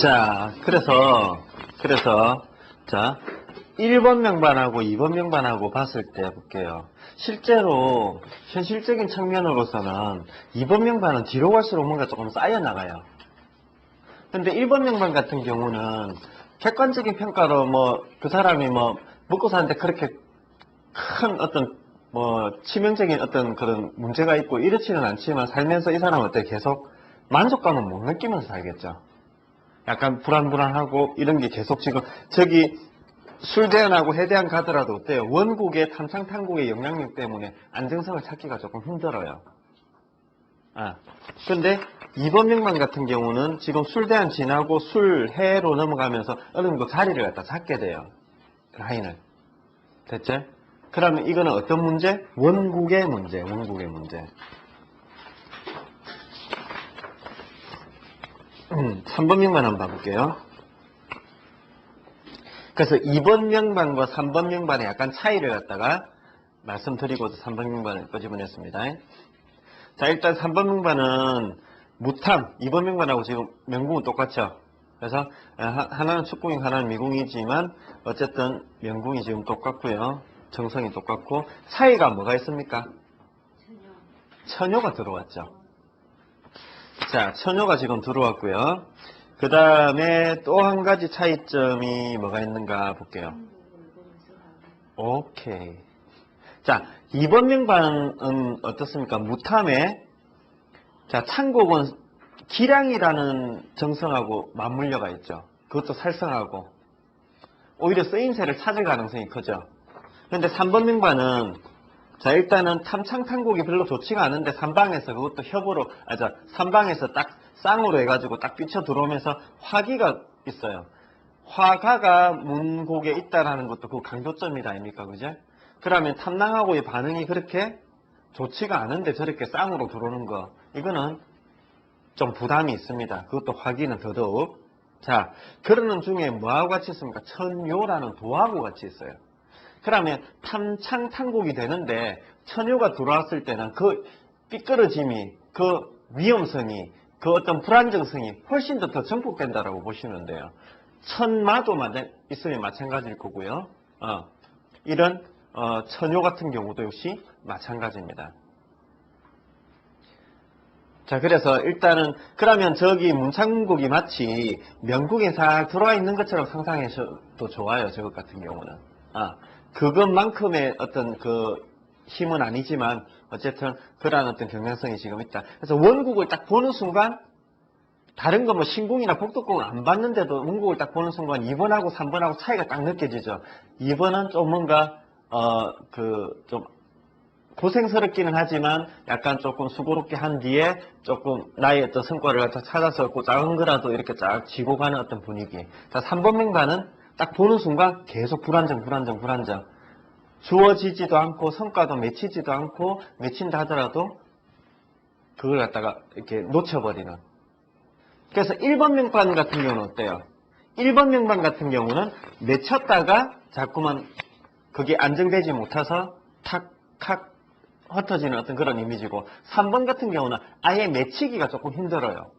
자, 그래서, 자, 1번 명반하고 2번 명반하고 봤을 때 볼게요. 실제로, 현실적인 측면으로서는 2번 명반은 뒤로 갈수록 뭔가 조금 쌓여나가요. 근데 1번 명반 같은 경우는 객관적인 평가로 그 사람이 먹고 사는데 그렇게 큰 어떤 치명적인 어떤 그런 문제가 있고 이렇지는 않지만 살면서 이 사람은 어때 계속 만족감은 못 느끼면서 살겠죠. 약간 불안불안하고 이런 게 계속 지금 저기 술대안하고 해대안 가더라도 어때요? 원국의 탐창탕국의 영향력 때문에 안정성을 찾기가 조금 힘들어요. 근데 2번 명반 같은 경우는 지금 술대안 지나고 술해로 넘어가면서 어느 정도 자리를 갖다 잡게 돼요. 라인을. 됐죠? 그러면 이거는 어떤 문제? 원국의 문제. 3번 명반 한번 봐볼게요. 그래서 2번 명반과 3번 명반의 약간 차이를 갖다가 말씀드리고도 3번 명반을 끄집어냈습니다. 자, 일단 3번 명반은 무탐, 2번 명반하고 지금 명궁은 똑같죠. 그래서 하나는 축궁이고 하나는 미궁이지만 어쨌든 명궁이 지금 똑같고요. 정성이 똑같고 차이가 뭐가 있습니까? 처녀가 들어왔죠. 자, 처녀가 지금 들어왔고요. 그 다음에 또 한 가지 차이점이 뭐가 있는가 볼게요. 오케이. 자, 2번 명반은 어떻습니까? 무탐에 자, 창곡은 기량이라는 정성하고 맞물려가 있죠. 그것도 살성하고 오히려 쓰임새를 찾을 가능성이 크죠. 그런데 3번 명반은 자, 일단은 탐창탕곡이 별로 좋지가 않은데 3방에서 그것도 협으로 자, 3방에서 딱 쌍으로 해가지고 딱 비쳐 들어오면서 화기가 있어요. 화가가 문곡에 있다라는 것도 그 강조점이다 아닙니까? 그죠? 그러면 탐낭하고의 반응이 그렇게 좋지가 않은데 저렇게 쌍으로 들어오는 거 이거는 좀 부담이 있습니다. 그것도 화기는 더더욱. 자, 그러는 중에 뭐하고 같이 있습니까? 천요라는 도하고 같이 있어요. 그러면 탐창탕곡이 되는데 천요가 들어왔을 때는 그 삐끄러짐이, 그 위험성이, 그 어떤 불안정성이 훨씬 더 증폭된다라고 보시면 돼요. 천마도 있으면 마찬가지일 거고요. 이런 천요 같은 경우도 역시 마찬가지입니다. 자, 그래서 일단은 그러면 저기 문창국이 마치 명국에 싹 들어와 있는 것처럼 상상해도 좋아요. 저것 같은 경우는. 그것만큼의 어떤 그 힘은 아니지만 어쨌든 그러한 어떤 경향성이 지금 있다. 그래서 원국을 딱 보는 순간 다른 거 신궁이나 복덕궁을 안 봤는데도 원국을 딱 보는 순간 2번하고 3번하고 차이가 딱 느껴지죠. 2번은 좀 뭔가 좀 고생스럽기는 하지만 약간 조금 수고롭게 한 뒤에 조금 나의 어떤 성과를 갖다 찾아서 작은 거라도 이렇게 쫙 지고 가는 어떤 분위기. 자, 3번 명반은 딱 보는 순간 계속 불안정. 주어지지도 않고 성과도 맺히지도 않고 맺힌다 하더라도 그걸 갖다가 이렇게 놓쳐버리는. 그래서 1번 명반 같은 경우는 어때요? 1번 명반 같은 경우는 맺혔다가 자꾸만 그게 안정되지 못해서 탁 흩어지는 어떤 그런 이미지고 3번 같은 경우는 아예 맺히기가 조금 힘들어요.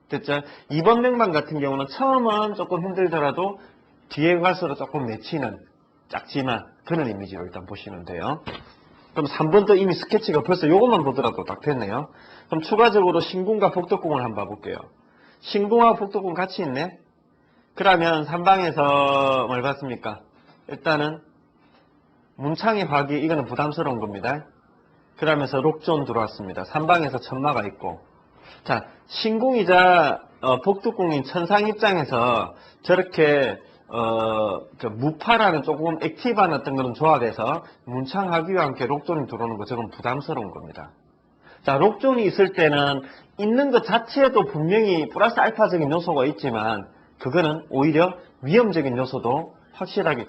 됐죠? 2번 명반 같은 경우는 처음은 조금 힘들더라도 뒤에 갈수록 조금 맺히는 작지만 그런 이미지로 일단 보시면 돼요. 그럼 3번도 이미 스케치가 벌써 요것만 보더라도 딱 됐네요. 그럼 추가적으로 신궁과 복덕궁을 한번 봐볼게요. 신궁하고 복덕궁 같이 있네? 그러면 3방에서 뭘 봤습니까? 일단은 문창의 화기 이거는 부담스러운 겁니다. 그러면서 록존 들어왔습니다. 3방에서 천마가 있고 자 신궁이자 복덕궁인 천상 입장에서 저렇게 무파라는 조금 액티브한 어떤 그런 조합에서 문창하기와 함께 록존이 들어오는 거 저건 부담스러운 겁니다. 자, 록존이 있을 때는 있는 것 자체에도 분명히 플러스 알파적인 요소가 있지만 그거는 오히려 위험적인 요소도 확실하게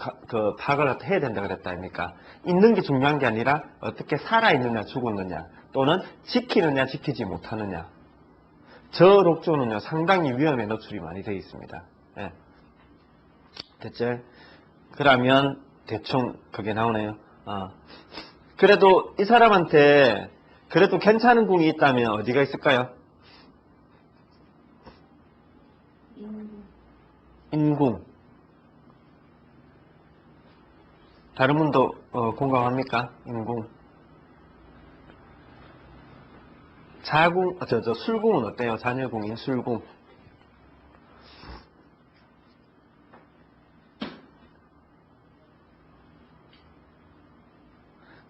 파악을 해야 된다 그랬다 아닙니까? 있는 게 중요한 게 아니라 어떻게 살아있느냐 죽었느냐 또는 지키느냐 지키지 못하느냐 저 록존은요 상당히 위험에 노출이 많이 되어 있습니다. 예. 됐죠? 그러면 대충 그게 나오네요. 그래도 이 사람한테 그래도 괜찮은 궁이 있다면 어디가 있을까요? 인궁. 다른 분도 공감합니까? 인궁. 자궁, 술궁은 어때요? 잔여궁인 술궁.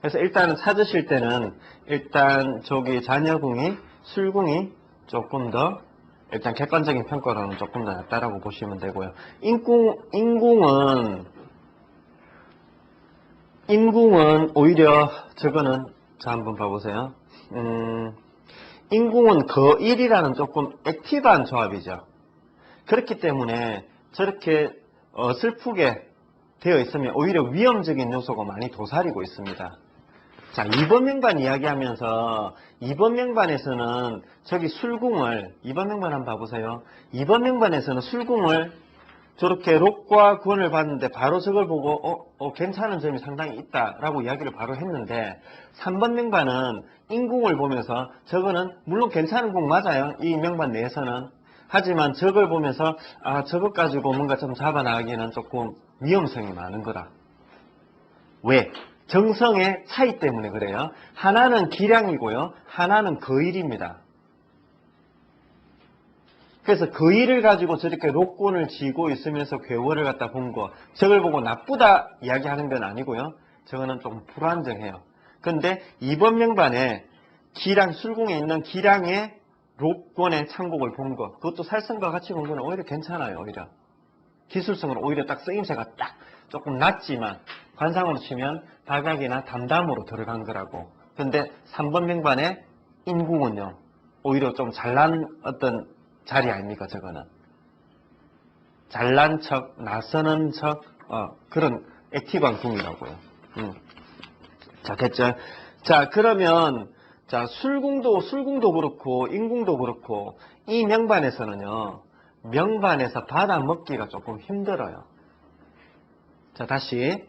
그래서 일단은 찾으실 때는 일단 저기 잔여궁이 술궁이 조금 더 일단 객관적인 평가로는 조금 더 낫다라고 보시면 되고요. 인궁은 오히려 저거는 자 한번 봐보세요. 인궁은 거일이라는 조금 액티브한 조합이죠. 그렇기 때문에 저렇게 슬프게 되어 있으면 오히려 위험적인 요소가 많이 도사리고 있습니다. 자, 2번 명반 이야기하면서 2번 명반에서는 저기 술궁을 2번 명반 한번 봐보세요. 2번 명반에서는 술궁을 저렇게 록과 구원을 봤는데 바로 저걸 보고 괜찮은 점이 상당히 있다라고 이야기를 바로 했는데 3번 명반은 인궁을 보면서 저거는 물론 괜찮은 궁 맞아요. 이 명반 내에서는. 하지만 저걸 보면서 저것 가지고 뭔가 좀 잡아나가기는 조금 위험성이 많은 거다. 왜? 정성의 차이 때문에 그래요. 하나는 기량이고요. 하나는 거일입니다. 그래서 거일을 가지고 저렇게 록곤을 쥐고 있으면서 괴월을 갖다 본 거, 저걸 보고 나쁘다 이야기하는 건 아니고요. 저거는 조금 불안정해요. 근데 2번 명반에 기량, 술궁에 있는 기량의 록곤의 창곡을 본 거, 그것도 살성과 같이 본 거는 오히려 괜찮아요. 오히려 기술성으로 오히려 딱 쓰임새가 딱 조금 낮지만 관상으로 치면 박약이나 담담으로 들어간 거라고. 근데 3번 명반의 인궁은요, 오히려 좀 잘난 어떤 자리 아닙니까? 저거는 잘난 척, 나서는 척, 그런 액티브한 궁이라고요. 자, 됐죠? 자, 그러면 자, 술궁도 그렇고 인궁도 그렇고 이 명반에서는요, 명반에서 받아먹기가 조금 힘들어요. 자, 다시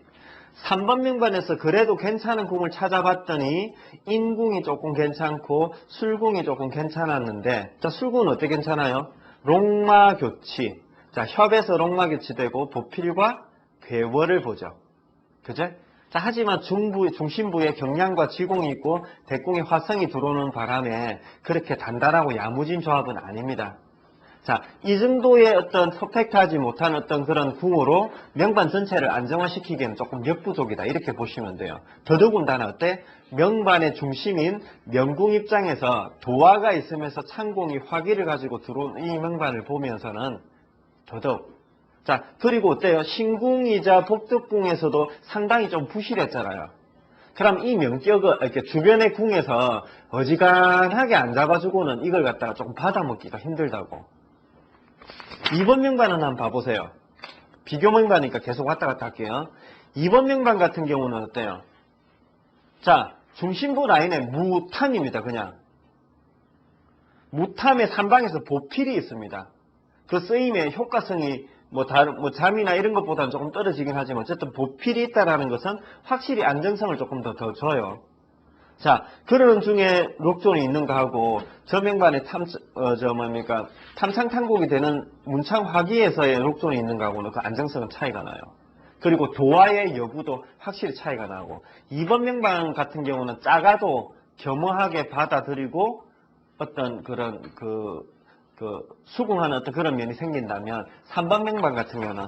3번 명반에서 그래도 괜찮은 궁을 찾아봤더니 인궁이 조금 괜찮고 술궁이 조금 괜찮았는데, 자, 술궁은 어떻게 괜찮아요? 록마교치. 자, 협에서 록마교치되고 보필과 괴월을 보죠. 그죠? 자, 하지만 중심부에 경량과 지공이 있고 대궁에 화성이 들어오는 바람에 그렇게 단단하고 야무진 조합은 아닙니다. 자, 이 정도의 어떤 퍼펙트하지 못한 어떤 그런 궁으로 명반 전체를 안정화시키기에는 조금 역부족이다. 이렇게 보시면 돼요. 더더군다나 어때? 명반의 중심인 명궁 입장에서 도화가 있으면서 창공이 화기를 가지고 들어온 이 명반을 보면서는 더더욱. 자, 그리고 어때요? 신궁이자 복덕궁에서도 상당히 좀 부실했잖아요. 그럼 이 명격을 이렇게 주변의 궁에서 어지간하게 안 잡아주고는 이걸 갖다가 조금 받아먹기가 힘들다고. 2번 명반은 한번 봐보세요. 비교 명반이니까 계속 왔다 갔다 할게요. 2번 명반 같은 경우는 어때요? 자, 중심부 라인에 무탐입니다. 그냥 무탐의 3방에서 보필이 있습니다. 그 쓰임의 효과성이 잠이나 이런 것보다는 조금 떨어지긴 하지만 어쨌든 보필이 있다라는 것은 확실히 안정성을 조금 더 줘요. 자, 그러는 중에 록존이 있는가 하고 저 명반에 탐상탕곡이 되는 문창화기에서의 록존이 있는가 하고는 그 안정성은 차이가 나요. 그리고 도화의 여부도 확실히 차이가 나고 2번 명반 같은 경우는 작아도 겸허하게 받아들이고 어떤 그런 수긍하는 어떤 그런 면이 생긴다면 3번 명반 같은 경우는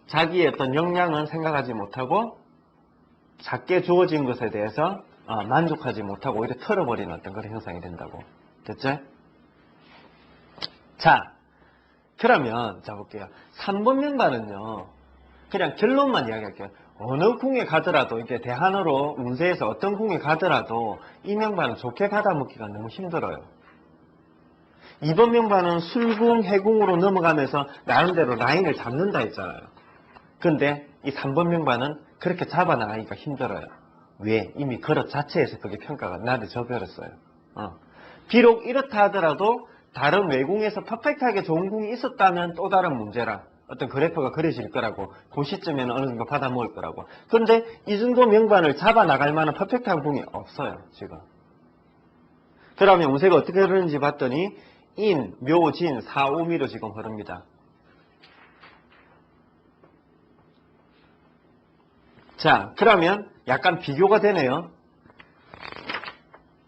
자기의 어떤 역량은 생각하지 못하고 작게 주어진 것에 대해서 만족하지 못하고 오히려 털어버리는 어떤 그런 현상이 된다고. 됐죠? 자, 그러면 자 볼게요. 3번 명반은요, 그냥 결론만 이야기할게요. 어느 궁에 가더라도 이게 대한으로 운세에서 어떤 궁에 가더라도 이 명반은 좋게 받아먹기가 너무 힘들어요. 2번 명반은 술궁, 해궁으로 넘어가면서 나름대로 라인을 잡는다 했잖아요. 근데 이 3번 명반은 그렇게 잡아나가기가 힘들어요. 왜? 이미 그릇 자체에서 그게 평가가 나눠져 버렸어요. 비록 이렇다 하더라도 다른 외궁에서 퍼펙트하게 좋은 궁이 있었다면 또 다른 문제라. 어떤 그래프가 그려질 거라고. 그 시점에는 어느 정도 받아먹을 거라고. 그런데 이 정도 명반을 잡아나갈 만한 퍼펙트한 궁이 없어요. 지금. 그러면 운세가 어떻게 흐르는지 봤더니 인, 묘, 진, 사, 오미로 지금 흐릅니다. 자, 그러면 약간 비교가 되네요.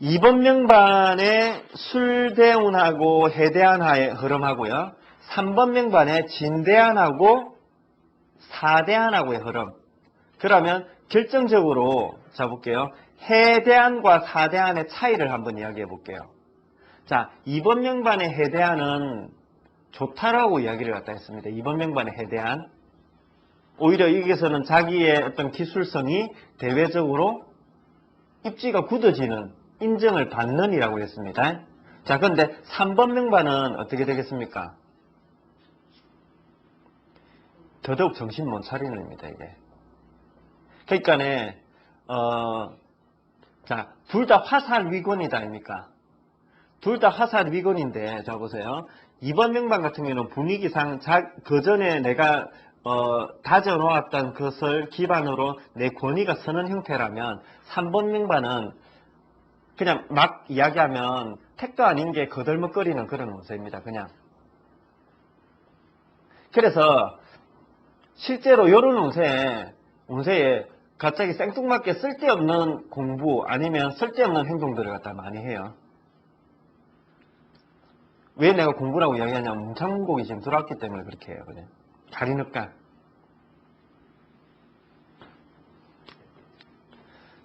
2번 명반의 술대운하고 해대안하의 흐름하고요. 3번 명반의 진대안하고 사대안하고의 흐름. 그러면 결정적으로 자 볼게요. 해대안과 사대안의 차이를 한번 이야기해 볼게요. 자, 2번 명반의 해대안은 좋다라고 이야기를 갖다 했습니다. 2번 명반의 해대안. 오히려 여기에서는 자기의 어떤 기술성이 대외적으로 입지가 굳어지는, 인정을 받는 이라고 했습니다. 자, 그런데 3번 명반은 어떻게 되겠습니까? 더더욱 정신 못 차리는 입니다, 이게. 그러니까네, 자, 둘 다 화살 위곤이다, 아닙니까? 둘 다 화살 위곤인데, 자, 보세요. 2번 명반 같은 경우는 분위기상, 그 전에 내가, 다져놓았던 것을 기반으로 내 권위가 서는 형태라면, 3번 명반은 그냥 막 이야기하면 택도 아닌 게 거들먹거리는 그런 운세입니다, 그냥. 그래서, 실제로 이런 운세에 갑자기 생뚱맞게 쓸데없는 공부 아니면 쓸데없는 행동들을 갖다 많이 해요. 왜 내가 공부라고 이야기하냐면 문창문곡이 지금 들어왔기 때문에 그렇게 해요. 그냥 다리늦까.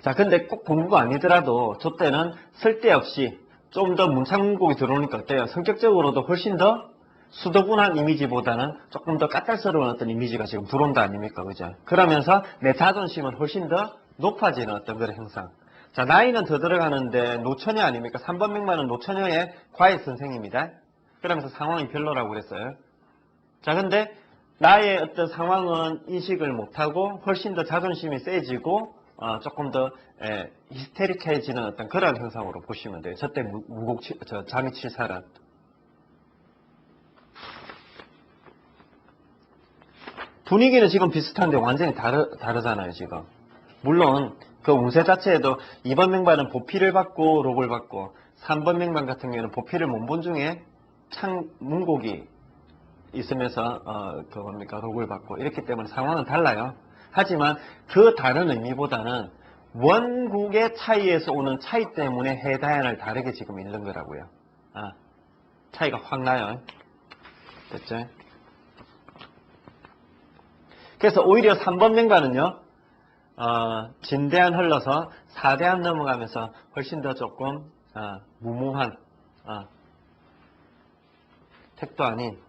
자, 근데 꼭 공부가 아니더라도 저 때는 쓸데없이 좀 더 문창문곡이 들어오니까 어때요? 성격적으로도 훨씬 더 수도분한 이미지보다는 조금 더 까탈스러운 어떤 이미지가 지금 들어온다 아닙니까? 그죠? 그러면서 내 자존심은 훨씬 더 높아지는 어떤 그런 형상. 자, 나이는 더 들어가는데 노처녀 아닙니까? 3번 명만은 노처녀의 과외 선생입니다. 그러면서 상황이 별로라고 그랬어요. 자, 근데 나의 어떤 상황은 인식을 못하고 훨씬 더 자존심이 세지고 조금 더 히스테릭해지는 어떤 그런 형상으로 보시면 돼요. 저때 잠이칠사란. 분위기는 지금 비슷한데 완전히 다르잖아요, 지금. 물론 그 운세 자체에도 2번 명반은 보피를 받고 록을 받고 3번 명반 같은 경우에는 보피를 못 본 중에 문곡이 있으면서 록을 받고 이렇기 때문에 상황은 달라요. 하지만 그 다른 의미보다는 원국의 차이에서 오는 차이 때문에 해다양을 다르게 지금 읽는 거라고요. 차이가 확 나요. 됐죠? 그래서 오히려 3번 명반은요, 진대안 흘러서 4대안 넘어가면서 훨씬 더 조금, 무모한, 택도 아닌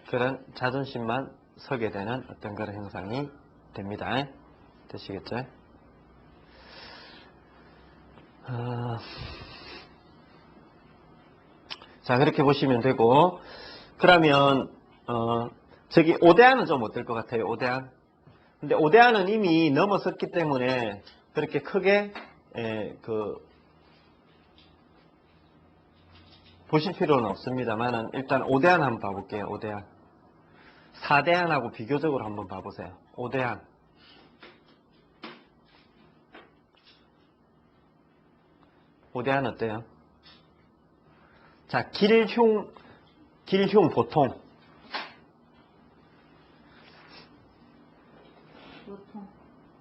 그런 자존심만 서게 되는 어떤 그런 형상이 됩니다. 되시겠죠? 자, 그렇게 보시면 되고, 그러면, 저기 오대안은 좀 어떨 것 같아요, 오대안? 근데 오대안은 이미 넘어섰기 때문에 그렇게 크게, 보실 필요는 없습니다만은 일단 오대안 한번 봐볼게요, 오대안. 4대안하고 비교적으로 한번 봐보세요, 오대안. 오대안 어때요? 자, 길흉 보통.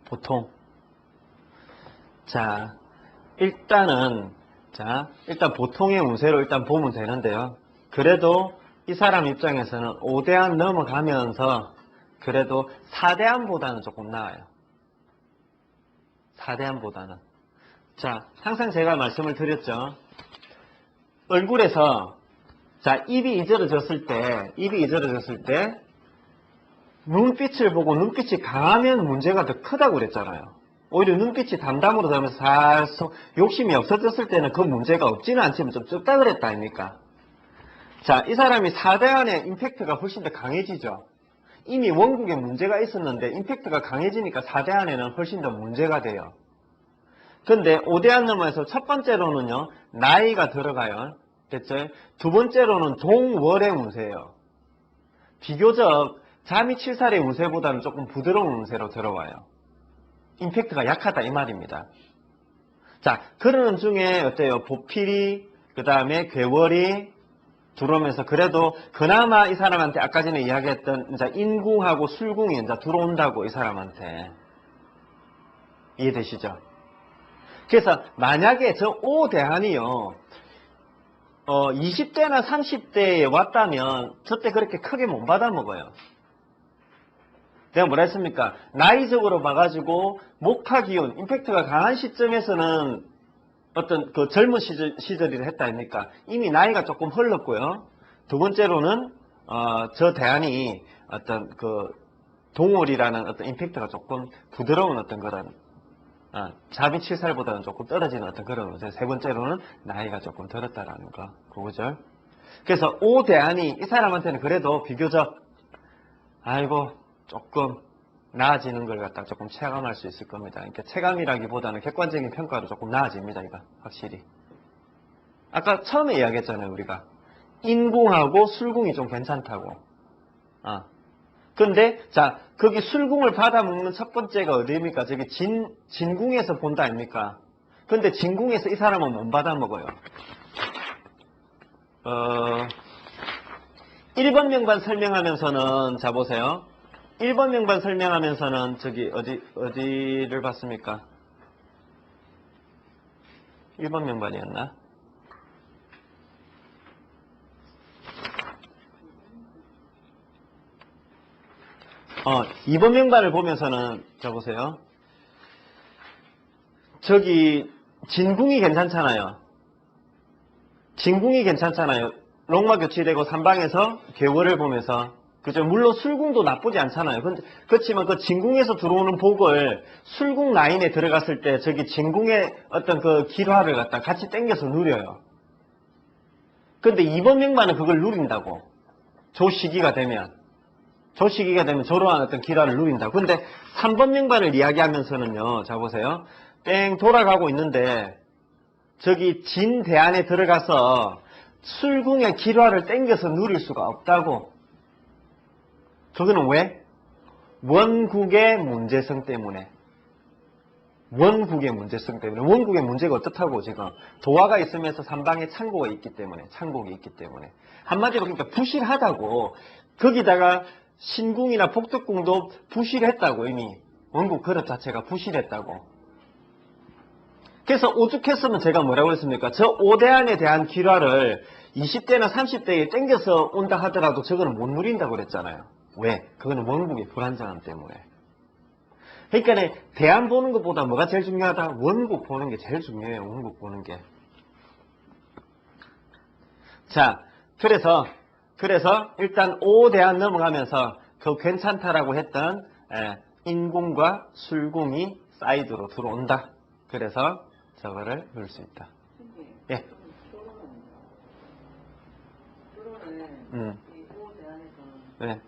보통. 자, 일단 보통의 운세로 일단 보면 되는데요. 그래도 이 사람 입장에서는 5대안 넘어가면서 그래도 4대안보다는 조금 나아요. 4대안보다는. 자, 항상 제가 말씀을 드렸죠. 얼굴에서, 자, 입이 이저러졌을 때, 눈빛을 보고 눈빛이 강하면 문제가 더 크다고 그랬잖아요. 오히려 눈빛이 담담으로 되면서 살짝 욕심이 없어졌을 때는 그 문제가 없지는 않지만 좀 적다 그랬다 아닙니까? 자, 이 사람이 4대안의 임팩트가 훨씬 더 강해지죠. 이미 원국에 문제가 있었는데 임팩트가 강해지니까 4대안에는 훨씬 더 문제가 돼요. 근데 5대안 넘어서 첫 번째로는요, 나이가 들어가요. 됐죠? 두 번째로는 동월의 운세예요. 비교적 잠이칠살의 운세보다는 조금 부드러운 운세로 들어와요. 임팩트가 약하다 이 말입니다. 자, 그러는 중에 어때요? 보필이, 그 다음에 괴월이 들어오면서 그래도 그나마 이 사람한테 아까 전에 이야기했던 이제 인궁하고 술궁이 이제 들어온다고 이 사람한테. 이해되시죠? 그래서 만약에 저 O 대안이요 20대나 30대에 왔다면 저때 그렇게 크게 못 받아먹어요. 내가 뭐라 했습니까? 나이적으로 봐가지고 목화 기운, 임팩트가 강한 시점에서는 어떤 그 젊은 시절이라 했다 아닙니까? 이미 나이가 조금 흘렀고요. 두 번째로는 저 대안이 어떤 그 동월이라는 어떤 임팩트가 조금 부드러운 어떤 그런 자비 7살보다는 조금 떨어지는 어떤 그런 거죠. 세 번째로는 나이가 조금 들었다라는 거. 그거죠. 그래서 O 대안이 이 사람한테는 그래도 비교적 아이고 조금 나아지는 걸 갖다 조금 체감할 수 있을 겁니다. 그러니까 체감이라기보다는 객관적인 평가로 조금 나아집니다. 이거 확실히. 아까 처음에 이야기했잖아요. 우리가 인궁하고 술궁이 좀 괜찮다고. 근데 자 거기 술궁을 받아먹는 첫 번째가 어디입니까? 저기 진궁에서 본다 아닙니까? 근데 진궁에서 이 사람은 못 받아먹어요. 1번 명반 설명하면서는 자 보세요. 1번 명반 설명하면서는 저기 어디를 봤습니까? 1번 명반이었나? 2번 명반을 보면서는 자 보세요. 저기 진궁이 괜찮잖아요. 진궁이 괜찮잖아요. 롱마 교치되고 3방에서 개월을 보면서 그죠? 물론 술궁도 나쁘지 않잖아요. 그렇지만 그 진궁에서 들어오는 복을 술궁 라인에 들어갔을 때 저기 진궁의 어떤 그 기화를 갖다 같이 당겨서 누려요. 근데 2번 명반은 그걸 누린다고. 저 시기가 되면 저러한 어떤 기화를 누린다. 근데 3번 명반을 이야기하면서는요. 자 보세요. 땡 돌아가고 있는데 저기 진 대안에 들어가서 술궁의 기화를 당겨서 누릴 수가 없다고. 그거는 왜? 원국의 문제성 때문에. 원국의 문제가 어떻다고 지금 도화가 있으면서 3방에 창고가 있기 때문에. 한마디로 그러니까 부실하다고. 거기다가 신궁이나 복덕궁도 부실했다고 이미. 원국 그릇 자체가 부실했다고. 그래서 오죽했으면 제가 뭐라고 했습니까? 저 오대안에 대한 기화를 20대나 30대에 땡겨서 온다 하더라도 저거는 못 누린다고 그랬잖아요. 왜? 그거는 원국의 불안정함 때문에. 그러니까 대안 보는 것보다 뭐가 제일 중요하다? 원국 보는 게 제일 중요해요. 원국 보는 게. 자, 그래서 일단 오대안 넘어가면서 그 괜찮다라고 했던 인궁과 술궁이 사이드로 들어온다. 그래서 저거를 넣을 수 있다. 예. 네.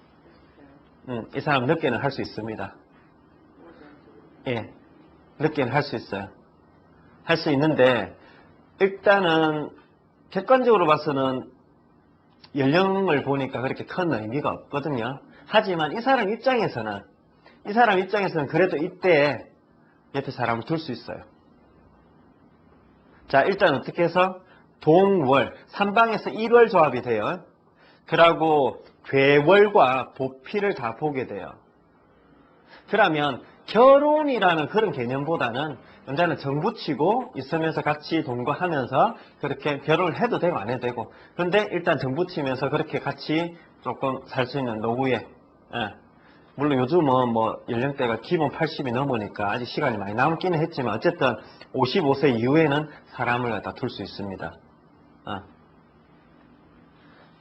이 사람 늦게는 할 수 있습니다. 예. 늦게는 할 수 있어요. 할 수 있는데, 일단은, 객관적으로 봐서는 연령을 보니까 그렇게 큰 의미가 없거든요. 하지만 이 사람 입장에서는 그래도 이때 옆에 사람을 둘 수 있어요. 자, 일단 어떻게 해서? 동월, 3방에서 1월 조합이 돼요. 그러고 괴월과 보피를 다 보게 돼요. 그러면 결혼이라는 그런 개념보다는 연자는 정붙이고 있으면서 같이 동거하면서 그렇게 결혼을 해도 되고 안 해도 되고. 그런데 일단 정붙이면서 그렇게 같이 조금 살 수 있는 노후에. 물론 요즘은 뭐 연령대가 기본 80이 넘으니까 아직 시간이 많이 남기는 했지만 어쨌든 55세 이후에는 사람을 갖다 둘 수 있습니다.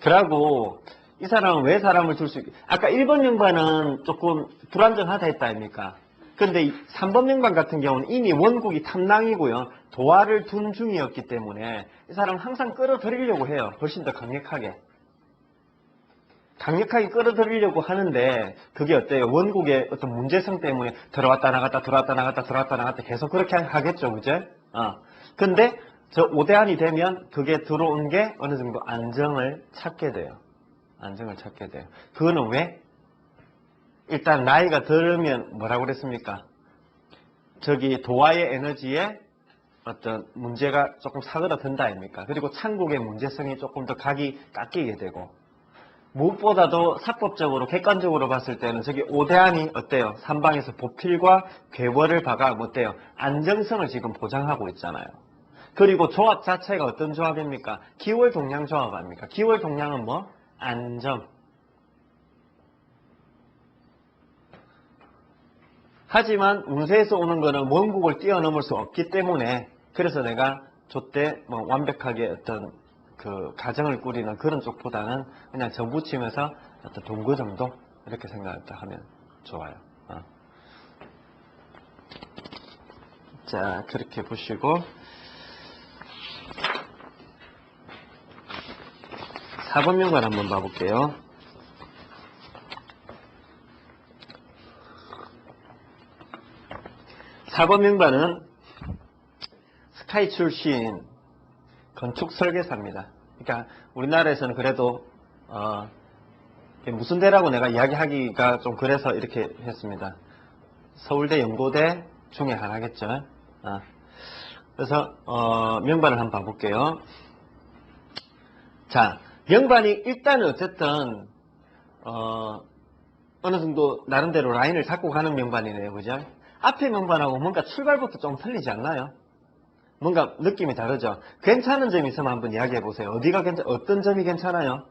그러고 이 사람은 왜 사람을 둘 수 있게? 아까 1번 명반은 조금 불안정하다 했다 아닙니까? 그런데 3번 명반 같은 경우는 이미 원국이 탐랑이고요. 도화를 둔 중이었기 때문에 이 사람은 항상 끌어들이려고 해요. 훨씬 더 강력하게 끌어들이려고 하는데 그게 어때요? 원국의 어떤 문제성 때문에 들어왔다 나갔다 계속 그렇게 하겠죠. 그죠? 근데 저 오대안이 되면 그게 들어온 게 어느 정도 안정을 찾게 돼요. 그거는 왜? 일단 나이가 들으면 뭐라고 그랬습니까? 저기 도화의 에너지에 어떤 문제가 조금 사그라든다 아닙니까? 그리고 창국의 문제성이 조금 더 각이 깎이게 되고 무엇보다도 사법적으로 객관적으로 봤을 때는 저기 오대안이 어때요? 삼방에서 보필과 궤월을 박아 어때요? 안정성을 지금 보장하고 있잖아요. 그리고 조합 자체가 어떤 조합입니까? 기월동량 조합 아닙니까? 기월동량은 뭐? 안정. 하지만 운세에서 오는 거는 원국을 뛰어넘을 수 없기 때문에 그래서 내가 저때 뭐 완벽하게 어떤 그 가정을 꾸리는 그런 쪽보다는 그냥 접붙이면서 어떤 동거 정도 이렇게 생각했다 하면 좋아요. 자, 그렇게 보시고 4번 명관 한번 봐볼게요. 4번 명반은 스카이 출신 건축 설계사입니다. 그러니까 우리나라에서는 그래도 무슨 대라고 내가 이야기하기가 좀 그래서 이렇게 했습니다. 서울대 연고대 중에 하나겠죠. 그래서 명반을 한번 봐볼게요. 자, 명반이 일단은 어쨌든 어느 정도 나름대로 라인을 잡고 가는 명반이네요. 그죠? 앞에 명반하고 뭔가 출발부터 좀 틀리지 않나요? 뭔가 느낌이 다르죠? 괜찮은 점이 있으면 한번 이야기해 보세요. 어떤 점이 괜찮아요?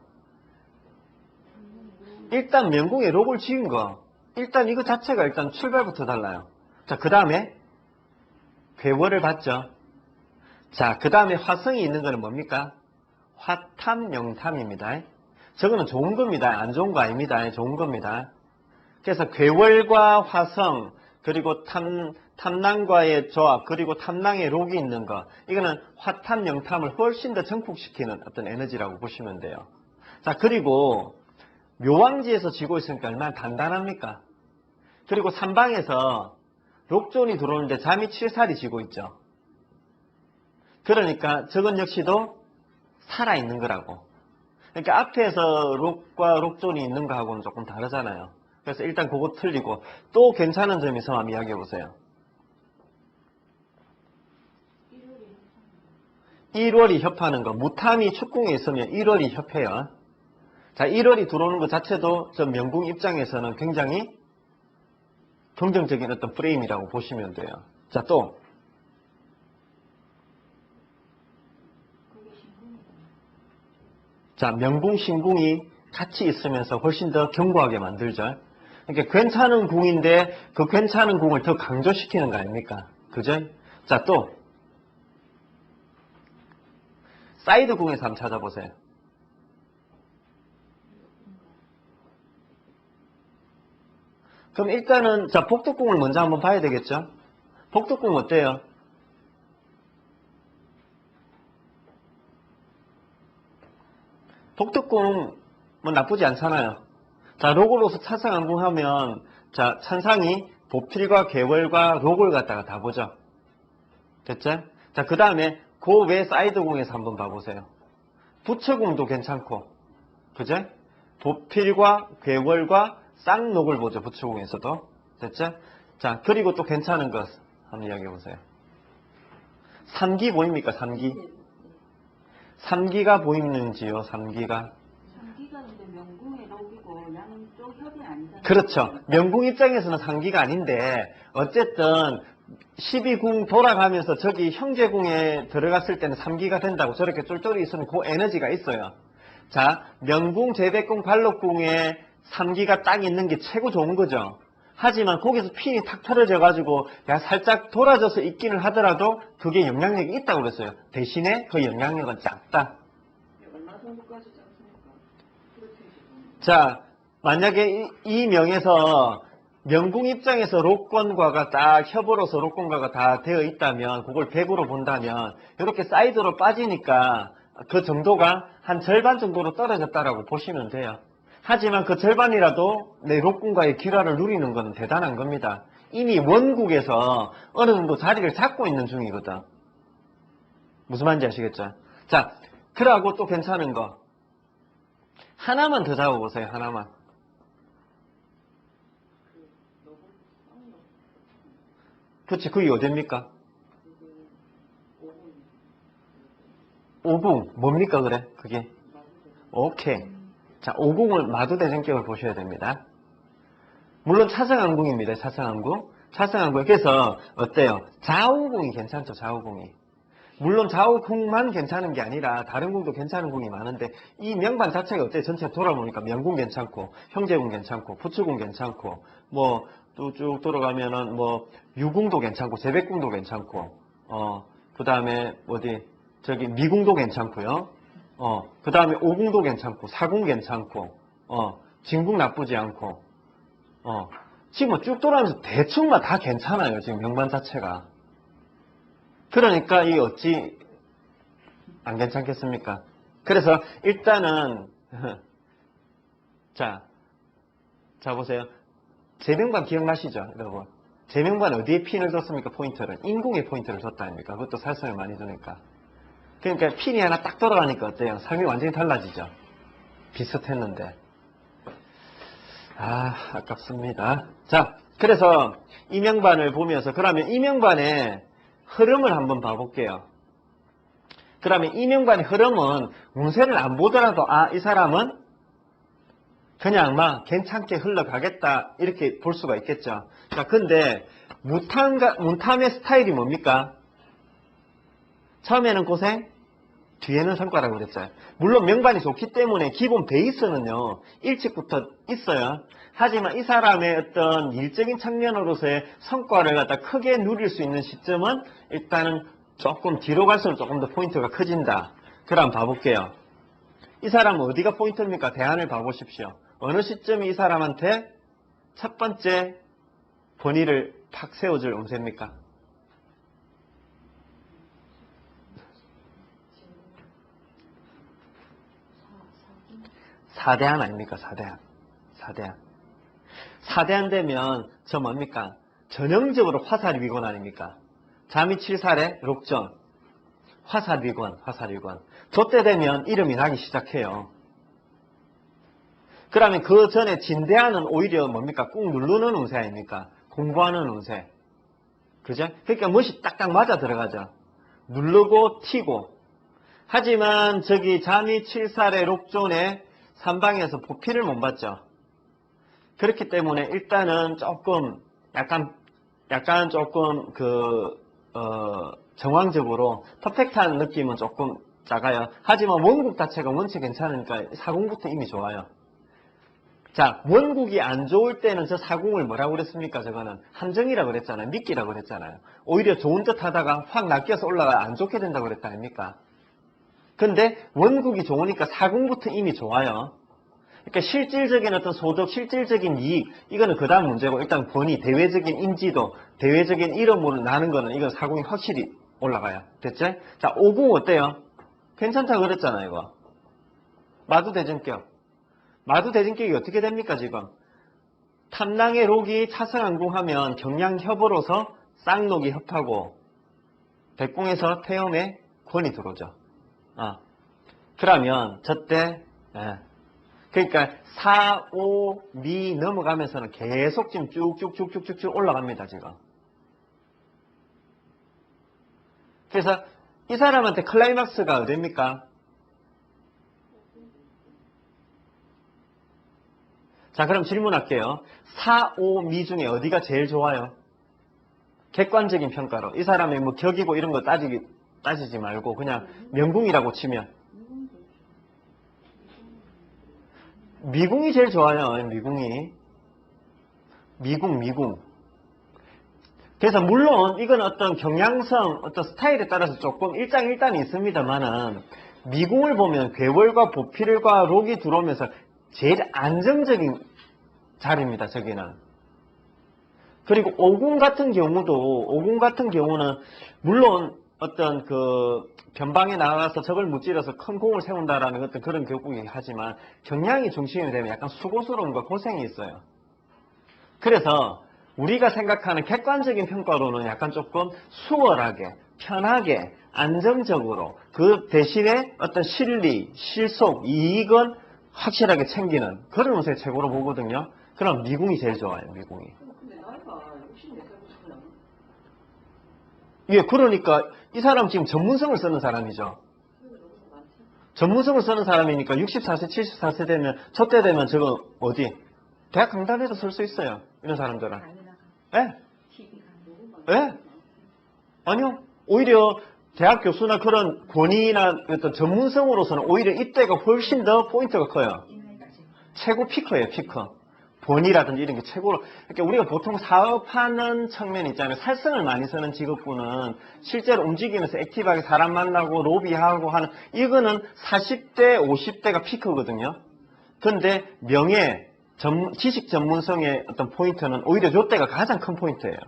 일단 명궁에 록을 지은 거. 일단 이거 자체가 일단 출발부터 달라요. 자, 그 다음에 괴월을 봤죠? 자, 그 다음에 화성이 있는 거는 뭡니까? 화탐영탐입니다. 저거는 좋은 겁니다. 안 좋은 거 아닙니다. 좋은 겁니다. 그래서 괴월과 화성, 그리고 탐낭과의 조합, 그리고 탐낭의 록이 있는 거. 이거는 화탐, 영탐을 훨씬 더 증폭시키는 어떤 에너지라고 보시면 돼요. 자, 그리고 묘왕지에서 지고 있으니까 얼마나 단단합니까? 그리고 삼방에서 록존이 들어오는데 잠이 7살이 지고 있죠. 그러니까 저건 역시도 살아있는 거라고. 그러니까 앞에서 록과 록존이 있는 거하고는 조금 다르잖아요. 그래서 일단 그거 틀리고 또 괜찮은 점이 있으면 한번 이야기해 보세요. 1월이 협하는 거. 무탐이 축궁에 있으면 1월이 협해요. 자, 1월이 들어오는 것 자체도 저 명궁 입장에서는 굉장히 긍정적인 어떤 프레임이라고 보시면 돼요. 자, 또 자, 명궁 신궁이 같이 있으면서 훨씬 더 견고하게 만들죠. 그러니까 괜찮은 궁인데 그 괜찮은 궁을 더 강조시키는 거 아닙니까? 그죠? 자, 또 사이드 궁에서 한번 찾아보세요. 그럼 일단은 자, 복덕궁을 먼저 한번 봐야 되겠죠? 복덕궁 어때요? 복덕궁 뭐 나쁘지 않잖아요. 자, 록으로서 차상안궁 하면 자, 찬상이 보필과 개월과 록을 갖다가 다 보죠. 됐죠? 자, 그 다음에 그 외 사이드궁에서 한번 봐보세요. 부처궁도 괜찮고, 그죠? 보필과 괴월과 쌍록을 보죠. 부처궁에서도. 됐죠? 자, 그리고 또 괜찮은 것 한번 이야기해보세요. 3기 보입니까? 3기? 3기가 보이는지요? 3기가? 3기가 근데 명궁의 록이고 양쪽 협이 아니잖아요. 그렇죠. 명궁 입장에서는 3기가 아닌데 어쨌든 12궁 돌아가면서 저기 형제궁에 들어갔을 때는 3기가 된다고 저렇게 쫄쫄이 있으면 그 에너지가 있어요. 자, 명궁, 제백궁, 발록궁에 3기가 딱 있는 게 최고 좋은 거죠. 하지만 거기서 핀이 탁 털어져가지고 야 살짝 돌아져서 있기는 하더라도 그게 영향력이 있다고 그랬어요. 대신에 그 영향력은 작다. 얼마 정도까지 작습니까? 자, 만약에 이 명에서 명궁 입장에서 록권과가 딱 협으로서 록권과가 다 되어 있다면 그걸 100으로 본다면 이렇게 사이드로 빠지니까 그 정도가 한 절반 정도로 떨어졌다라고 보시면 돼요. 하지만 그 절반이라도 내 록군과의 기라를 누리는 건 대단한 겁니다. 이미 원국에서 어느 정도 자리를 잡고 있는 중이거든. 무슨 말인지 아시겠죠? 자, 그러고 또 괜찮은 거. 하나만 더 잡아보세요. 하나만. 그치, 그게 어딥니까? 5궁. 뭡니까, 그래? 그게? 오케이. 자, 오궁을 마두대전격을 보셔야 됩니다. 물론 차성안궁입니다. 차성안궁. 차성안궁. 그래서 어때요? 좌우궁이 괜찮죠. 좌우궁이. 물론 좌우궁만 괜찮은 게 아니라 다른 궁도 괜찮은 궁이 많은데 이 명반 자체가 어때요? 전체 돌아보니까 명궁 괜찮고 형제궁 괜찮고 부추궁 괜찮고 뭐 또 쭉 돌아가면은 뭐 유궁도 괜찮고 제백궁도 괜찮고 그 다음에 어디 저기 미궁도 괜찮고요. 그 다음에 오궁도 괜찮고 사궁 괜찮고 진궁 나쁘지 않고 지금 뭐 쭉 돌아가면서 대충만 다 괜찮아요. 지금 명반 자체가. 그러니까 이 어찌 안 괜찮겠습니까? 그래서 일단은 자 보세요. 제명반 기억나시죠? 여러분. 제명반 어디에 핀을 줬습니까? 포인트를. 인궁에 포인트를 줬다 아닙니까? 그것도 살성을 많이 주니까. 그러니까 핀이 하나 딱 돌아가니까 어때요? 삶이 완전히 달라지죠? 비슷했는데. 아깝습니다. 자, 그래서 이명반을 보면서 그러면 이명반의 흐름을 한번 봐볼게요. 그러면 이명반의 흐름은 운세를 안 보더라도 이 사람은 그냥 막 괜찮게 흘러가겠다 이렇게 볼 수가 있겠죠. 자, 근데 문탐의 스타일이 뭡니까? 처음에는 고생, 뒤에는 성과라고 그랬죠. 물론 명반이 좋기 때문에 기본 베이스는요 일찍부터 있어요. 하지만 이 사람의 어떤 일적인 측면으로서의 성과를 갖다 크게 누릴 수 있는 시점은 일단은 조금 뒤로 갈수록 조금 더 포인트가 커진다. 그럼 봐볼게요. 이 사람은 어디가 포인트입니까? 대안을 봐보십시오. 어느 시점이 이 사람한테 첫 번째 번의를 팍 세워줄 운세입니까? 사대안 아닙니까? 사대안. 사대안 되면 저 뭡니까? 전형적으로 화살위권 아닙니까? 자미칠살의 록전. 화살위권. 저때 되면 이름이 나기 시작해요. 그러면 그 전에 진대안은 오히려 뭡니까? 꾹 누르는 운세 아닙니까? 공부하는 운세. 그죠? 그러니까 멋이 딱딱 맞아 들어가죠. 누르고 튀고. 하지만 저기 자미칠살의 록존의 삼방에서 보필을 못 받죠. 그렇기 때문에 일단은 조금 약간 조금 정황적으로 퍼펙트한 느낌은 조금 작아요. 하지만 원국 자체가 원체 괜찮으니까 사궁부터 이미 좋아요. 자, 원국이 안 좋을 때는 저 사궁을 뭐라고 그랬습니까? 저거는 함정이라고 그랬잖아요. 미끼라고 그랬잖아요. 오히려 좋은 듯 하다가 확 낚여서 올라가 안 좋게 된다고 그랬다 아닙니까? 근데 원국이 좋으니까 사궁부터 이미 좋아요. 그러니까 실질적인 어떤 소득, 실질적인 이익, 이거는 그 다음 문제고, 일단 권위, 대외적인 인지도, 대외적인 이름으로 나는 거는 이건 사궁이 확실히 올라가요. 됐죠? 자, 오궁 어때요? 괜찮다고 그랬잖아요, 이거. 마두대전격. 마두대전격이 어떻게 됩니까, 지금? 탐낭의 록이 차성안궁 하면 경량협으로서 쌍록이 협하고, 백궁에서 태염에 권이 들어오죠. 그러면 저때 그러니까 4, 5, 미 넘어가면서는 계속 지금 쭉쭉쭉쭉쭉 올라갑니다, 지금. 그래서 이 사람한테 클라이막스가 어디입니까? 자, 그럼 질문할게요. 4, 5, 미 중에 어디가 제일 좋아요? 객관적인 평가로. 이 사람의 뭐 격이고 이런 거 따지지 말고 그냥 명궁이라고 치면. 미궁이 제일 좋아요. 미궁. 그래서 물론 이건 어떤 경향성, 어떤 스타일에 따라서 조금 일장일단이 있습니다만은 미궁을 보면 괴월과 보필과 록이 들어오면서 제일 안정적인 자리입니다. 저기는. 그리고 오궁 같은 경우는 물론 어떤 그 변방에 나가서 적을 무찌러서 큰 공을 세운다라는 어떤 그런 교육이긴 하지만 경향이 중심이 되면 약간 수고스러움과 고생이 있어요. 그래서 우리가 생각하는 객관적인 평가로는 약간 조금 수월하게, 편하게, 안정적으로 그 대신에 어떤 실리, 실속, 이익은 확실하게 챙기는 그런 운세 최고로 보거든요. 그럼 미궁이 제일 좋아요. 미궁이. 근데 나이가 64살부터 나면 예, 그러니까 이 사람 지금 전문성을 쓰는 사람이죠. 전문성을 쓰는 사람이니까 64세, 74세 되면, 저 때 되면 저거 어디? 대학 강단에도 쓸 수 있어요. 이런 사람들은. 예? 예? 아니요. 오히려 대학 교수나 그런 권위나 어떤 전문성으로서는 오히려 이때가 훨씬 더 포인트가 커요. 최고 피커예요, 피커. 본이라든지 이런 게 최고로. 그러니까 우리가 보통 사업하는 측면 있잖아요. 살성을 많이 쓰는 직업군은 실제로 움직이면서 액티브하게 사람 만나고 로비하고 하는, 이거는 40대, 50대가 피커거든요. 근데 명예, 지식 전문성의 어떤 포인트는 오히려 이때가 가장 큰 포인트예요.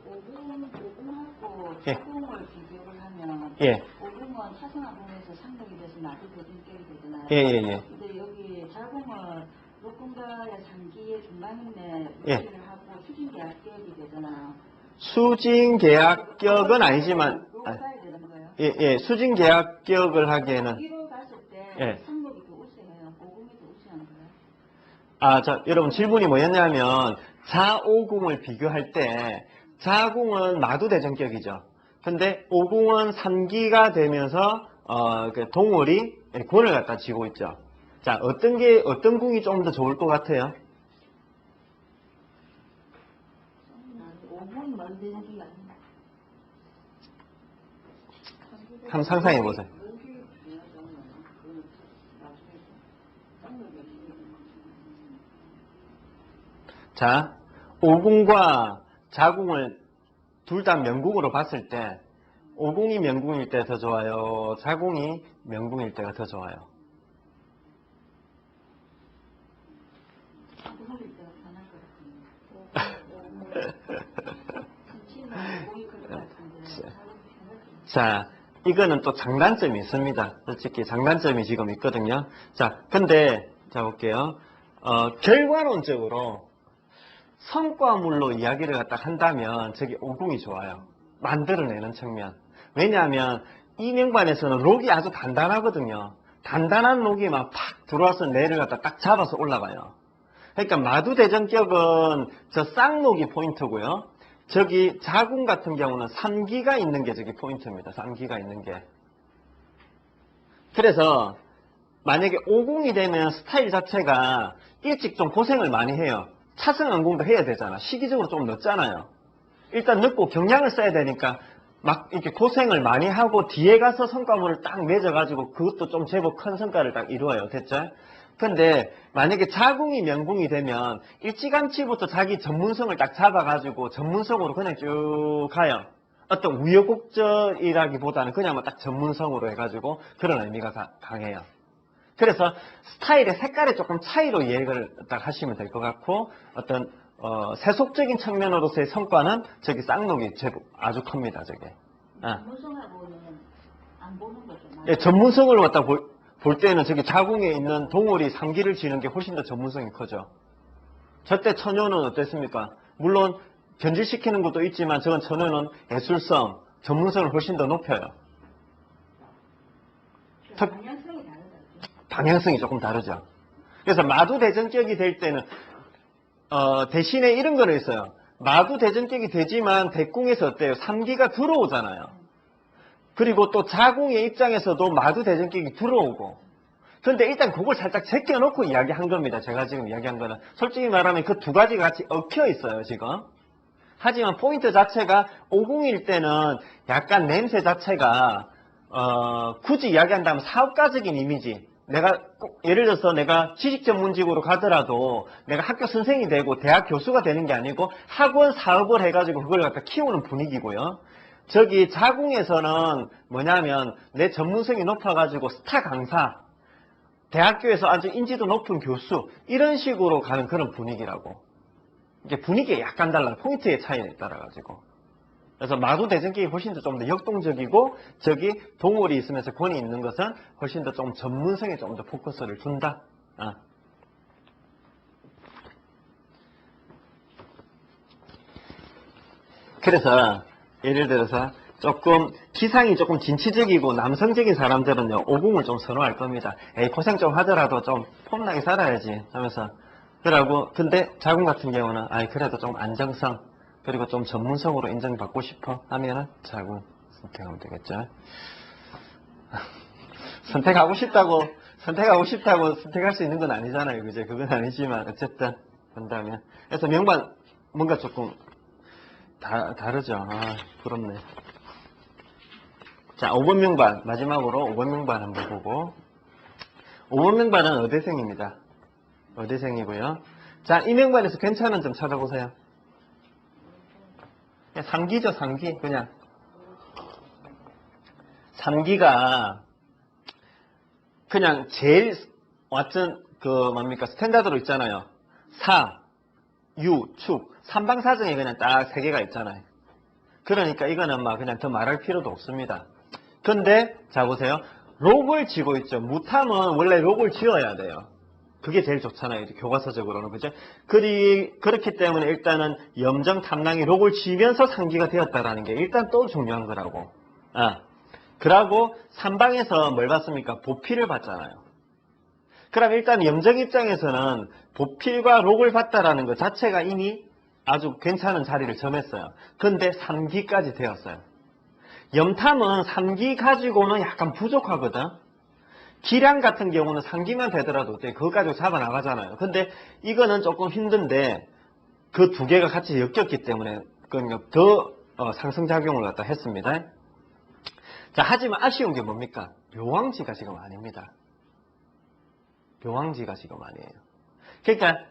오공하고 예. 사공을 비교를 하면 예. 오공은 사생아공에서 상록이 돼서 나도 거둔격이 되잖아요. 예. 근데 여기 자공은 녹군가의 상기의 중간인데 예. 무시를 하고 수진계약격이 되잖아요. 수진계약격은 아니지만, 요거 가야 되는 거예요. 예. 수진계약격을 하기에는, 뒤로 갔을 때 예. 상록이 더 우세해요. 오공이 더 우세한 거예요. 자, 여러분 질문이 뭐였냐면, 자오궁을 비교할 때, 자궁은 마두대전격이죠. 근데 오궁은 3기가 되면서, 그 동월이 권을 갖다 쥐고 있죠. 자, 어떤 궁이 좀 더 좋을 것 같아요? 오공이 만드는 게 아니라 한번 상상해 보세요. 자, 오궁과 자궁을 둘 다 명궁으로 봤을 때 오궁이 명궁일 때 더 좋아요? 자궁이 명궁일 때가 더 좋아요? 오공일 때가 편할 것 같은데. 진치는 오공이 클 것 같은데. 자공이 편할 것 같은데. 자, 이거는 또 장단점이 있습니다. 솔직히 장단점이 지금 있거든요. 자, 근데 자 볼게요. 결과론적으로 성과물로 이야기를 갖다 한다면 저기 오궁이 좋아요. 만들어내는 측면. 왜냐하면 이 명반에서는 록이 아주 단단하거든요. 단단한 록이 막 팍 들어와서 뇌를 갖다 딱 잡아서 올라가요. 그러니까 마두대전격은 저 쌍록이 포인트고요. 저기 자궁 같은 경우는 3기가 있는 게 저기 포인트입니다. 3기가 있는 게. 그래서 만약에 오궁이 되면 스타일 자체가 일찍 좀 고생을 많이 해요. 차승안궁도 해야 되잖아. 시기적으로 좀 늦잖아요. 일단 늦고 경량을 써야 되니까 막 이렇게 고생을 많이 하고 뒤에 가서 성과물을 딱 맺어가지고 그것도 좀 제법 큰 성과를 딱 이루어요. 됐죠? 근데 만약에 자궁이 명궁이 되면 일찌감치부터 자기 전문성을 딱 잡아가지고 전문성으로 그냥 쭉 가요. 어떤 우여곡절이라기보다는 그냥 딱 전문성으로 해가지고 그런 의미가 강해요. 그래서 스타일의 색깔의 조금 차이로 이해를 딱 하시면 될 것 같고 어떤 세속적인 측면으로서의 성과는 저기 쌍록이 아주 큽니다. 저게. 전문성하고는 안 보는 거죠. 예, 전문성을 갖다 볼 때는 저기 자궁에 있는 동월이 3기를 지는 게 훨씬 더 전문성이 커져. 저때 처녀는 어땠습니까? 물론 변질시키는 것도 있지만 저건 처녀는 예술성, 전문성을 훨씬 더 높여요. 방향성이 다르다. 방향성이 조금 다르죠. 그래서 마두대전격이 될 때는 대신에 이런 거는 있어요. 마두대전격이 되지만 대궁에서 어때요? 3기가 들어오잖아요. 그리고 또 자궁의 입장에서도 마두대전격이 들어오고. 그런데 일단 그걸 살짝 제껴놓고 이야기한 겁니다. 제가 지금 이야기한 거는. 솔직히 말하면 그 두 가지가 같이 얽혀 있어요, 지금. 하지만 포인트 자체가 오궁일 때는 약간 냄새 자체가 굳이 이야기한다면 사업가적인 이미지. 내가 꼭 예를 들어서 내가 지식 전문직으로 가더라도 내가 학교 선생이 되고 대학 교수가 되는 게 아니고 학원 사업을 해가지고 그걸 갖다 키우는 분위기고요. 저기 자궁에서는 뭐냐면 내 전문성이 높아가지고 스타 강사, 대학교에서 아주 인지도 높은 교수 이런 식으로 가는 그런 분위기라고. 이게 분위기가 약간 달라요. 포인트의 차이에 따라가지고. 그래서 마두대전격이 훨씬 더 좀 더 역동적이고 저기 동월이 있으면서 권이 있는 것은 훨씬 더 좀 전문성에 좀 더 포커스를 둔다. 그래서 예를 들어서 조금 기상이 조금 진취적이고 남성적인 사람들은요 오궁을 좀 선호할 겁니다. 에이 고생 좀 하더라도 좀 폼나게 살아야지 하면서 그러고 근데 자궁 같은 경우는 아이 그래도 좀 안정성 그리고 좀 전문성으로 인정받고 싶어 하면은 자궁 선택하면 되겠죠. 선택하고 싶다고 선택할 수 있는 건 아니잖아요. 그죠? 그건 아니지만 어쨌든 한다면. 그래서 명반 뭔가 조금 다르죠. 아, 부럽네. 자, 5번 명반 마지막으로 5번 명반 한번 보고 5번 명반은 의대생입니다. 의대생이고요. 자, 이 명반에서 괜찮은 점 찾아보세요. 3기죠, 3기. 그냥 3기가 그냥 제일 완전 뭡니까 스탠다드로 있잖아요. 4, 유, 축, 삼방사정에 그냥 딱 3개가 있잖아요. 그러니까 이거는 막 그냥 더 말할 필요도 없습니다. 근데 자 보세요. 록을 지고 있죠. 무탐은 원래 록을 지어야 돼요. 그게 제일 좋잖아요. 교과서적으로는. 그죠? 그렇기 때문에 일단은 염정 탐낭이 록을 지면서 상기가 되었다라는 게 일단 또 중요한 거라고. 그러고 3방에서 뭘 봤습니까? 보필을 봤잖아요. 그럼 일단 염정 입장에서는 보필과 록을 봤다라는 것 자체가 이미 아주 괜찮은 자리를 점했어요. 근데 3기까지 되었어요. 염탐은 3기 가지고는 약간 부족하거든. 기량 같은 경우는 3기만 되더라도 그거 가지고 잡아나가잖아요. 근데 이거는 조금 힘든데 그 두 개가 같이 엮였기 때문에 더 상승작용을 갖다 했습니다. 자, 하지만 아쉬운 게 뭡니까? 묘왕지가 지금 아닙니다. 묘왕지가 지금 아니에요. 그러니까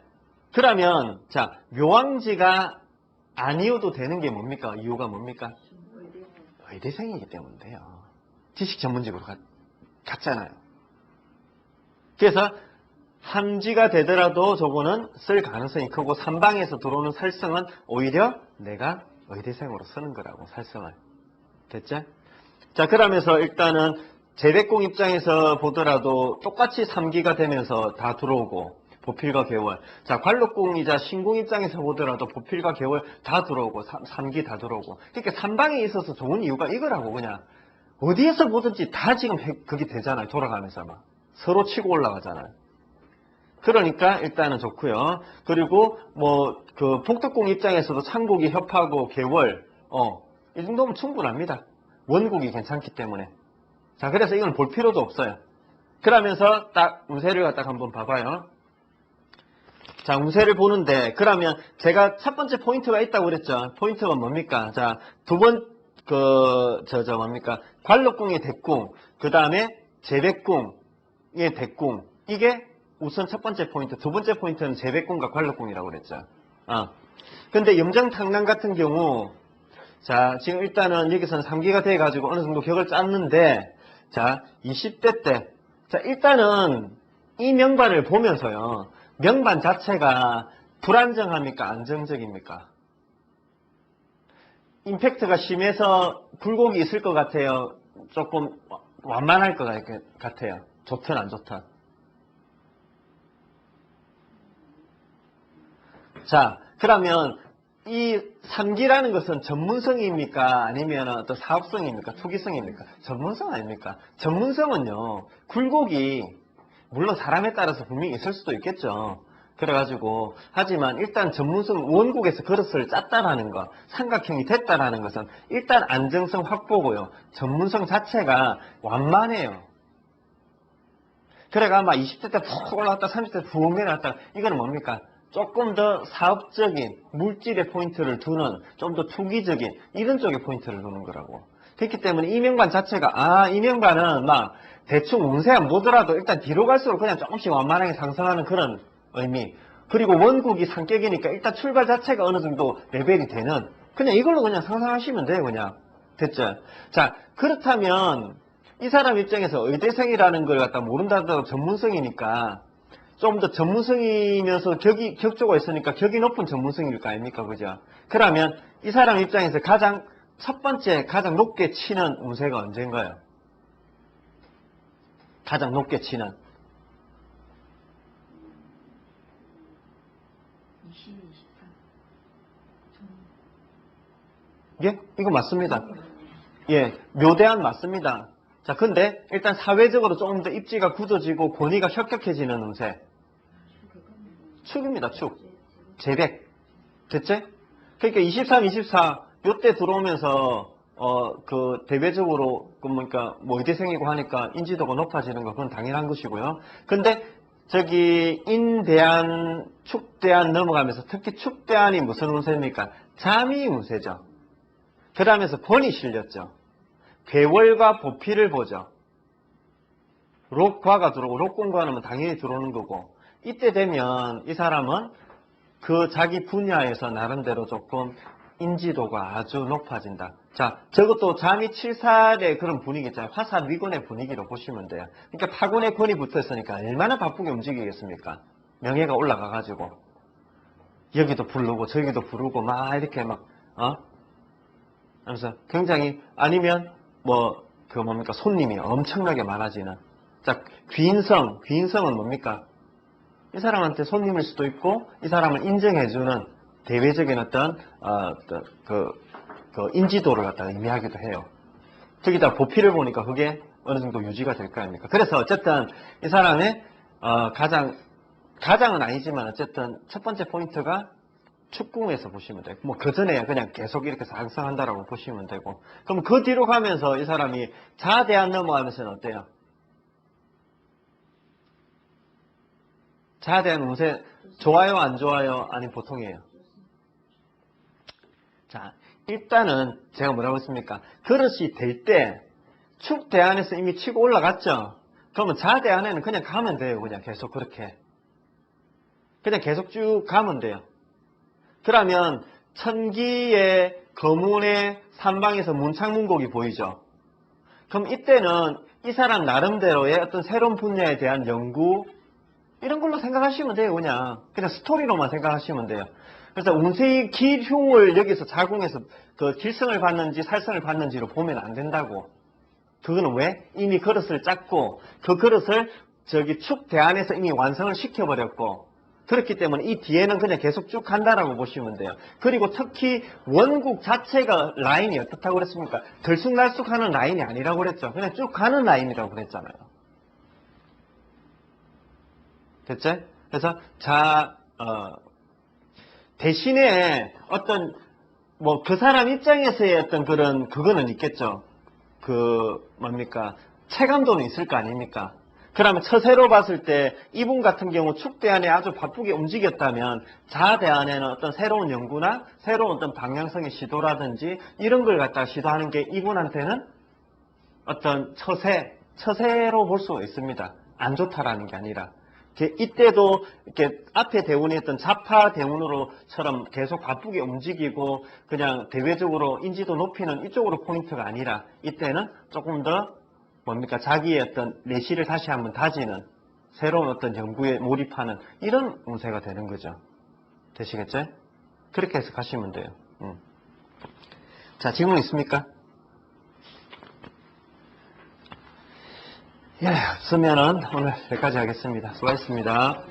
그러면 자, 묘왕지가 아니어도 되는 게 뭡니까? 이유가 뭡니까? 의대생이기 때문인데요. 지식 전문직으로 갔잖아요. 그래서 함지가 되더라도 저거는 쓸 가능성이 크고 3방에서 들어오는 살성은 오히려 내가 의대생으로 쓰는 거라고 살성을. 됐죠? 자, 그러면서 일단은 재백공 입장에서 보더라도 똑같이 3기가 되면서 다 들어오고 보필과 개월. 자, 관록궁이자 신궁 입장에서 보더라도 보필과 개월 다 들어오고 3기 다 들어오고. 그러니까 3방에 있어서 좋은 이유가 이거라고. 그냥 어디에서 보든지 다 지금 그게 되잖아요. 돌아가면서 막 서로 치고 올라가잖아요. 그러니까 일단은 좋고요. 그리고 뭐 그 복덕궁 입장에서도 창국이 협하고 개월 이 정도면 충분합니다. 원국이 괜찮기 때문에. 자, 그래서 이건 볼 필요도 없어요. 그러면서 딱 운세를 갖다 한번 봐봐요. 자, 운세를 보는데 그러면 제가 첫 번째 포인트가 있다고 그랬죠. 포인트가 뭡니까? 자, 두 번 뭡니까? 관록궁의 대궁, 그 다음에 재백궁의 대궁. 이게 우선 첫 번째 포인트. 두 번째 포인트는 재백궁과 관록궁이라고 그랬죠. 근데 염정탕남 같은 경우 자, 지금 일단은 여기서는 3기가 돼가지고 어느 정도 격을 짰는데, 자, 20대 때. 자, 일단은 이 명반을 보면서요. 명반 자체가 불안정합니까? 안정적입니까? 임팩트가 심해서 굴곡이 있을 것 같아요. 조금 완만할 것 같아요. 좋든 안 좋든. 자, 그러면 이 3기라는 것은 전문성입니까? 아니면 어떤 사업성입니까? 투기성입니까? 전문성 아닙니까? 전문성은요, 굴곡이 물론 사람에 따라서 분명히 있을 수도 있겠죠. 그래가지고 하지만 일단 전문성 원국에서 그릇을 짰다라는 것, 삼각형이 됐다라는 것은 일단 안정성 확보고요. 전문성 자체가 완만해요. 그래가 아마 20대 때 푹 올라갔다 30대 때 푹 내려갔다 이거는 뭡니까? 조금 더 사업적인 물질의 포인트를 두는 좀 더 투기적인 이런 쪽에 포인트를 두는 거라고. 그렇기 때문에 이 명반 자체가 이 명반은 막 대충 운세 안 보더라도 일단 뒤로 갈수록 그냥 조금씩 완만하게 상승하는 그런 의미. 그리고 원국이 상격이니까 일단 출발 자체가 어느 정도 레벨이 되는 그냥 이걸로 그냥 상상하시면 돼요. 그냥. 됐죠? 자, 그렇다면 이 사람 입장에서 의대생이라는 걸 갖다 모른다 하더라도 전문성이니까 좀 더 전문성이면서 격조가 있으니까 격이 높은 전문성일 거 아닙니까? 그죠? 그러면 이 사람 입장에서 첫 번째 가장 높게 치는 운세가 언제인가요? 가장 높게 치는 22, 23. 예? 이거 맞습니다. 예, 묘대안 맞습니다. 자, 근데 일단 사회적으로 조금 더 입지가 굳어지고 권위가 혁혁해지는 운세. 축입니다, 축. 재백. 됐지? 그러니까 23, 24 요때 들어오면서 그 대외적으로 그러니까 뭐 의대생이고 하니까 인지도가 높아지는 거 그건 당연한 것이고요. 근데 저기 인대안, 축대안 넘어가면서 특히 축대안이 무슨 운세입니까? 잠이 운세죠. 그 다음에서 번이 실렸죠. 괴월과 보피를 보죠. 록과가 들어오고 록군과 하면 당연히 들어오는 거고 이때 되면 이 사람은 그 자기 분야에서 나름대로 조금 인지도가 아주 높아진다. 자, 저것도 잠이 7살의 그런 분위기 있잖아요. 화사미군의 분위기로 보시면 돼요. 그러니까 파군의 권이 붙어 있으니까 얼마나 바쁘게 움직이겠습니까? 명예가 올라가가지고 여기도 부르고 저기도 부르고 막 이렇게 막 하면서 굉장히 아니면 그 뭡니까 손님이 엄청나게 많아지는. 자, 귀인성은 뭡니까? 이 사람한테 손님일 수도 있고 이 사람을 인정해주는 대외적인 어떤 그 인지도를 갖다가 의미하기도 해요. 저기다 보피를 보니까 그게 어느 정도 유지가 될 거 아닙니까? 그래서 어쨌든 이 사람의 가장은 아니지만 어쨌든 첫 번째 포인트가 축궁에서 보시면 돼요. 뭐 그 전에 그냥 계속 이렇게 상승한다라고 보시면 되고. 그럼 그 뒤로 가면서 이 사람이 자대안 넘어가면서는 어때요? 자대한 운세 좋아요 안 좋아요? 아니 보통이에요. 자, 일단은 제가 뭐라고 했습니까? 그릇이 될 때 축대안에서 이미 치고 올라갔죠. 그러면 자대안에는 그냥 가면 돼요. 그냥 계속 그렇게 그냥 계속 쭉 가면 돼요. 그러면 천기의 거문의 삼방에서 문창문곡이 보이죠. 그럼 이때는 이 사람 나름대로의 어떤 새로운 분야에 대한 연구 이런 걸로 생각하시면 돼요. 그냥 스토리로만 생각하시면 돼요. 그래서 운세의 기흉을 여기서 자궁에서 그 길성을 받는지 살성을 받는지로 보면 안 된다고. 그거는 왜? 이미 그릇을 짰고 그 그릇을 저기 축 대안에서 이미 완성을 시켜버렸고 그렇기 때문에 이 뒤에는 그냥 계속 쭉 간다라고 보시면 돼요. 그리고 특히 원국 자체가 라인이 어떻다고 그랬습니까? 들쑥날쑥하는 라인이 아니라고 그랬죠. 그냥 쭉 가는 라인이라고 그랬잖아요. 됐죠? 그래서 대신에 어떤 그 사람 입장에서의 어떤 그거는 있겠죠. 뭡니까? 체감도는 있을 거 아닙니까? 그러면 처세로 봤을 때 이분 같은 경우 축대안에 아주 바쁘게 움직였다면 자대안에는 어떤 새로운 연구나 새로운 어떤 방향성의 시도라든지 이런 걸 갖다가 시도하는 게 이분한테는 어떤 처세로 볼 수 있습니다. 안 좋다라는 게 아니라. 이때도 이렇게 앞에 대운이 했던 자파 대운으로처럼 계속 바쁘게 움직이고 그냥 대외적으로 인지도 높이는 이쪽으로 포인트가 아니라 이때는 조금 더 뭡니까 자기의 어떤 내실을 다시 한번 다지는 새로운 어떤 연구에 몰입하는 이런 운세가 되는 거죠. 되시겠죠? 그렇게 해서 가시면 돼요. 자, 질문 있습니까? 예, 없으면은 오늘 여기까지 하겠습니다. 수고하셨습니다.